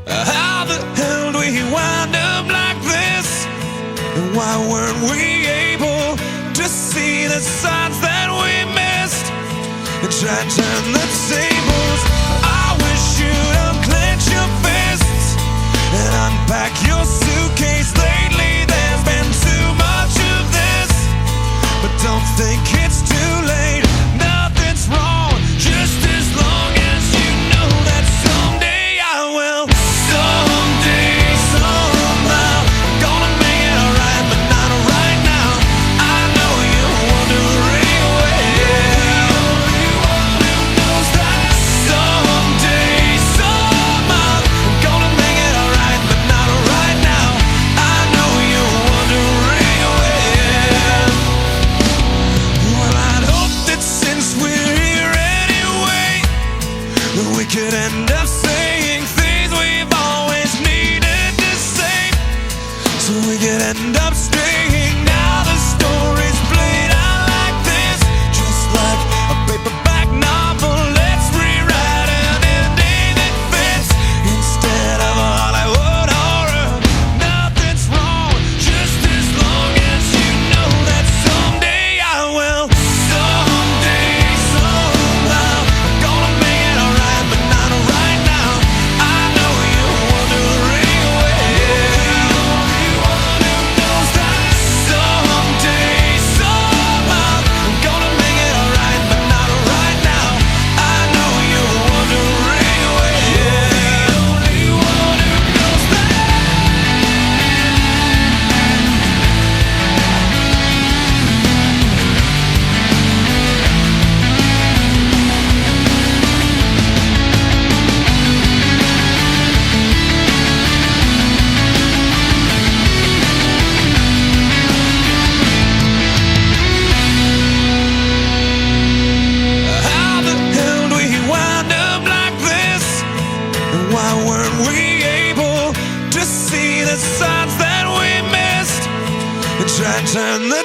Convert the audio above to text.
How the hell do we wind up like this? And why weren't we able to see the signs that we missed and try to turn the tables? I wish you'd unclench your fists and unpack your suitcase. Lately there's been too much of this, but don't think it's too late. Nothing's wrong, just as long as you know that someday I will. Someday, somehow, gonna make it alright, but not right now. I know you're wondering where. Who knows that someday, somehow, gonna make it alright, but not right now. I know you're wondering where. Well, I'd hope that since we're here anyway, that we could end up saying things we've always needed to say, so we could end up staying. Now the story's played out like this, just like a paperback novel. Let's rewrite an ending that fits instead of a Hollywood horror. Nothing's wrong, just as long as you know that someday I will. Someday, somehow, gonna make it alright, but not right now. I know you're wondering where. Who knows that someday, somehow, gonna make it alright, but not right now. I know you're wondering where. The only one who knows that. How the hell do we wind up like this? And why weren't we able to see the signs that we missed and try to turn the